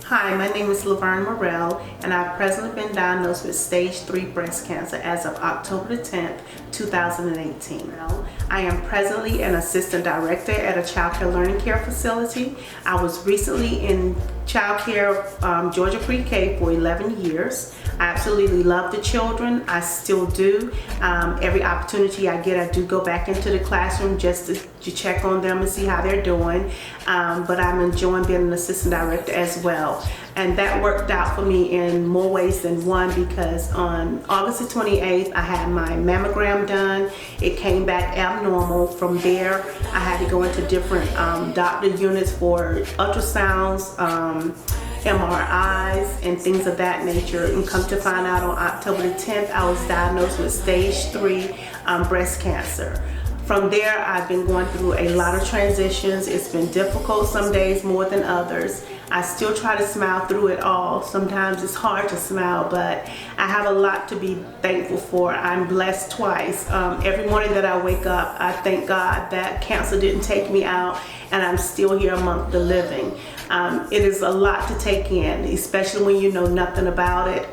Hi, my name is Laverne and I've presently been diagnosed with stage 3 breast cancer as of October the 10th, 2018. I am presently an assistant director at a child care learning care facility. I was recently in child care Georgia pre-K for 11 years. I absolutely love the children. I still do. Every opportunity I get, I do go back into the classroom just to check on them and see how they're doing. But I'm enjoying being an assistant director as well. And that worked out for me in more ways than one, because on August the 28th, I had my mammogram done. It came back abnormal. From there, I had to go into different doctor units for ultrasounds, MRIs, and things of that nature. And come to find out, on October the 10th, I was diagnosed with stage 3 breast cancer. From there, I've been going through a lot of transitions. It's been difficult some days more than others. I still try to smile through it all. Sometimes it's hard to smile, but I have a lot to be thankful for. I'm blessed twice. Every morning that I wake up, I thank God that cancer didn't take me out and I'm still here among the living. It is a lot to take in, especially when you know nothing about it.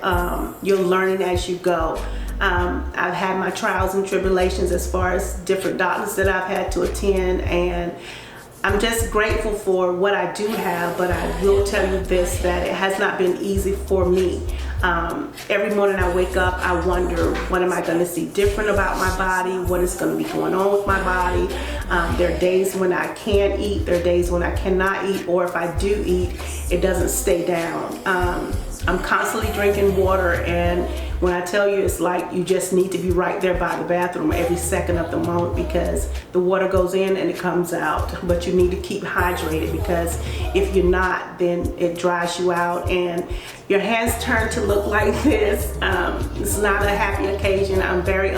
You're learning as you go. I've had my trials and tribulations as far as different doctors that I've had to attend, and I'm just grateful for what I do have, but I will tell you this, that it has not been easy for me. Every morning I wake up, I wonder, what am I going to see different about my body? What is going to be going on with my body? There are days when I can eat, there are days when I cannot eat, or if I do eat, it doesn't stay down. I'm constantly drinking water, and when I tell you, it's like you just need to be right there by the bathroom every second of the moment, because the water goes in and it comes out. But you need to keep hydrated, because if you're not, then it dries you out and your hands turn to look like this. It's not a happy occasion. I'm very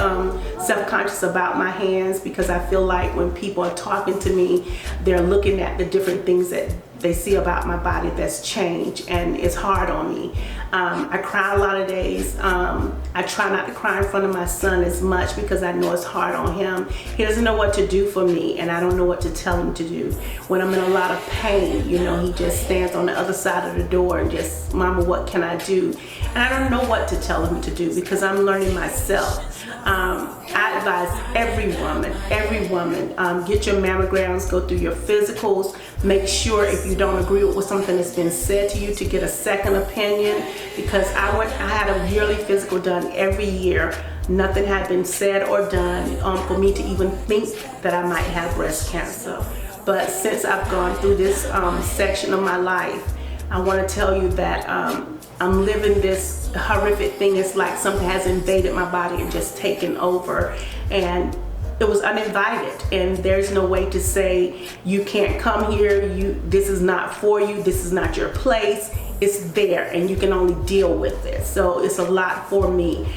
self-conscious about my hands, because I feel like when people are talking to me, they're looking at the different things that they see about my body that's changed, and it's hard on me. I cry a lot of days. I try not to cry in front of my son as much, because I know it's hard on him. He doesn't know what to do for me, and I don't know what to tell him to do. When I'm in a lot of pain, you know, he just stands on the other side of the door and just, Mama, what can I do? And I don't know what to tell him to do, because I'm learning myself. I advise every woman, get your mammograms, go through your physicals, make sure if you don't agree with something that's been said to you, to get a second opinion, because I had a yearly physical done every year. Nothing had been said or done for me to even think that I might have breast cancer. But since I've gone through this section of my life, I want to tell you that I'm living this horrific thing. It's like something has invaded my body and just taken over, and it was uninvited, and there's no way to say you can't come here, this is not for you, this is not your place. It's there, and you can only deal with it. So it's a lot for me.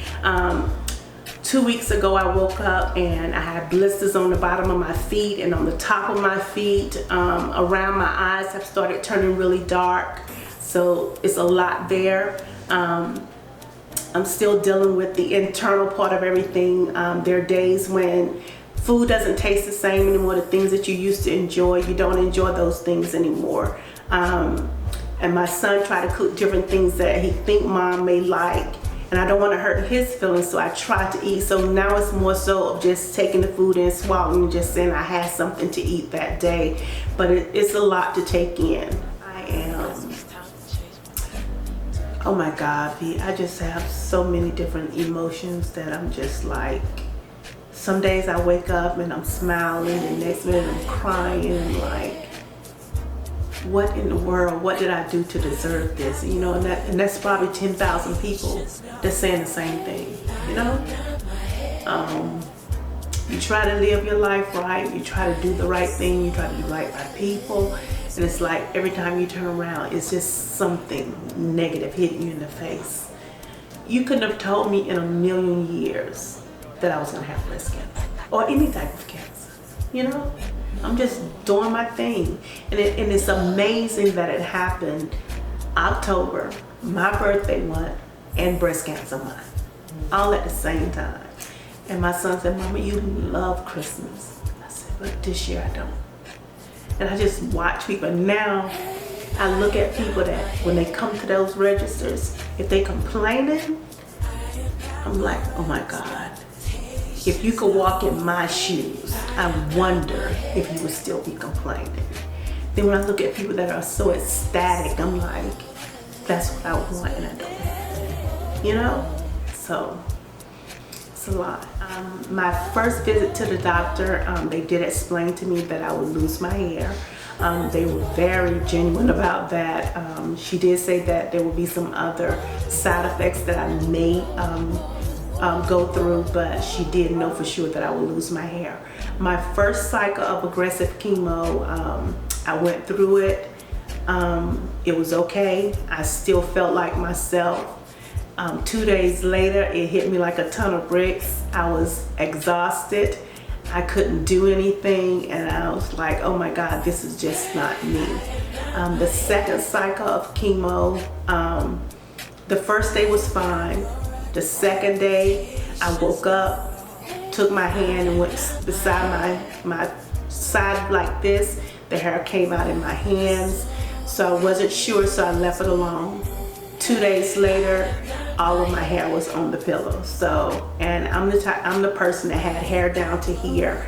2 weeks ago, I woke up and I had blisters on the bottom of my feet and on the top of my feet. Around my eyes have started turning really dark. So it's a lot there. I'm still dealing with the internal part of everything. There are days when food doesn't taste the same anymore. The things that you used to enjoy, you don't enjoy those things anymore. And my son tried to cook different things that he think Mom may like, and I don't want to hurt his feelings, so I try to eat. So now it's more so of just taking the food and swallowing and just saying I had something to eat that day. But it's a lot to take in. I am, oh my God, I just have so many different emotions that I'm just like, some days I wake up and I'm smiling, and next minute I'm crying, and like, what in the world, what did I do to deserve this? You know, and that's probably 10,000 people that's saying the same thing, you know? You try to live your life right, you try to do the right thing, you try to do right by people, and it's like every time you turn around, it's just something negative hitting you in the face. You couldn't have told me in a million years that I was gonna have breast cancer, or any type of cancer, you know? I'm just doing my thing, and it's amazing that it happened October, my birthday month, and breast cancer month, all at the same time. And my son said, Mama, you love Christmas. I said, but this year I don't. And I just watch people. Now I look at people that when they come to those registers, if they complaining, I'm like, oh my God, if you could walk in my shoes, I wonder if you would still be complaining. Then when I look at people that are so ecstatic, I'm like, that's what I want and I don't have it, you know? So it's a lot. My first visit to the doctor, they did explain to me that I would lose my hair. They were very genuine about that. She did say that there would be some other side effects that I may go through, but she did know for sure that I would lose my hair. My first cycle of aggressive chemo, I went through it. It was okay. I still felt like myself. 2 days later, it hit me like a ton of bricks. I was exhausted. I couldn't do anything, and I was like, oh my God, this is just not me. The second cycle of chemo, the first day was fine. The second day, I woke up, took my hand and went beside my side like this. The hair came out in my hands, so I wasn't sure, so I left it alone. 2 days later, all of my hair was on the pillow. So, and I'm the person that had hair down to here,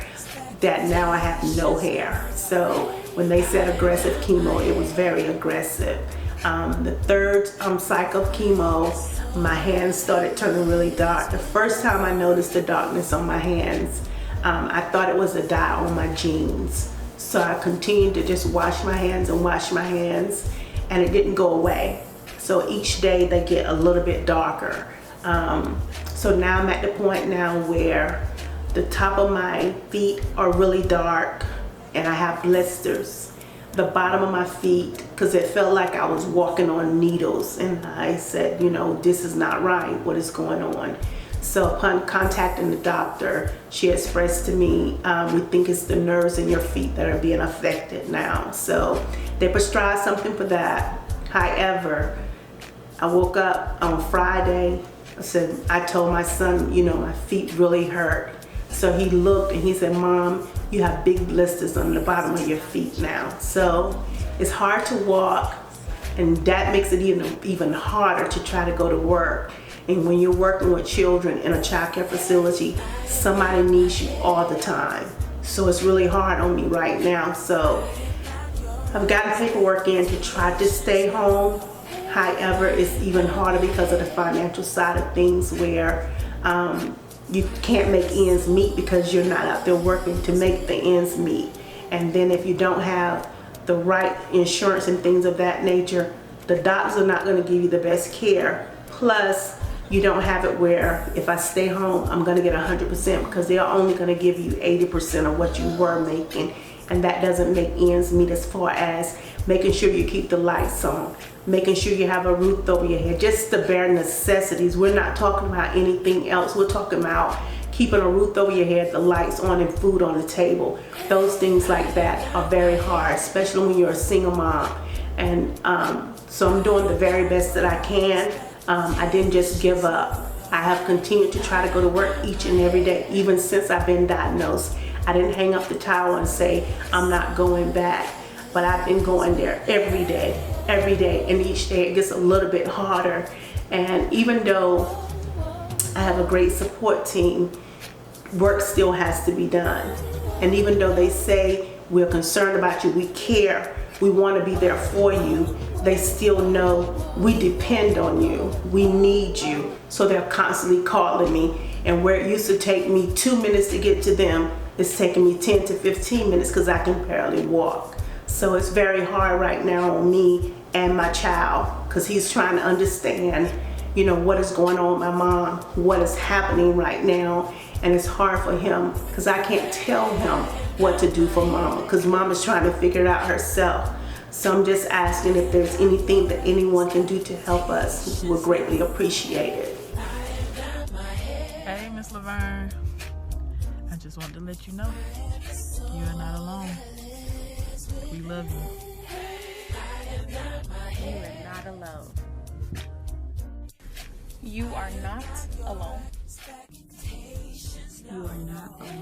that now I have no hair. So when they said aggressive chemo, it was very aggressive. The third cycle of chemo, my hands started turning really dark. The first time I noticed the darkness on my hands, I thought it was a dye on my jeans. So I continued to just wash my hands and wash my hands, and it didn't go away. So each day they get a little bit darker. So now I'm at the point now where the top of my feet are really dark and I have blisters. The bottom of my feet, because it felt like I was walking on needles, and I said, you know, this is not right, what is going on? So upon contacting the doctor, she expressed to me, we think it's the nerves in your feet that are being affected now. So they prescribed something for that. However, I woke up on Friday. I told my son, you know, my feet really hurt. So he looked and he said, Mom, you have big blisters on the bottom of your feet now. So it's hard to walk, and that makes it even harder to try to go to work. And when you're working with children in a child care facility, somebody needs you all the time. So it's really hard on me right now. So I've gotten paperwork in to try to stay home. However, it's even harder because of the financial side of things, where you can't make ends meet because you're not out there working to make the ends meet. And then if you don't have the right insurance and things of that nature, the doctors are not going to give you the best care. Plus, you don't have it where if I stay home, I'm going to get 100%, because they're only going to give you 80% of what you were making. And that doesn't make ends meet as far as making sure you keep the lights on, making sure you have a roof over your head, just the bare necessities. We're not talking about anything else. We're talking about keeping a roof over your head, the lights on, and food on the table. Those things like that are very hard, especially when you're a single mom. And so I'm doing the very best that I can. I didn't just give up. I have continued to try to go to work each and every day, even since I've been diagnosed. I didn't hang up the towel and say, I'm not going back. But I've been going there every day, and each day it gets a little bit harder. And even though I have a great support team, work still has to be done. And even though they say we're concerned about you, we care, we want to be there for you, they still know we depend on you, we need you. So they're constantly calling me, and where it used to take me 2 minutes to get to them, it's taking me 10 to 15 minutes because I can barely walk. So it's very hard right now on me and my child, because he's trying to understand, you know, what is going on with my mom, what is happening right now. And it's hard for him because I can't tell him what to do for mama, because mama's trying to figure it out herself. So I'm just asking if there's anything that anyone can do to help us. We'll greatly appreciate it. Hey, Miss Laverne. I just wanted to let you know you are not alone. We love you. You are not alone. You are not alone. You are not alone.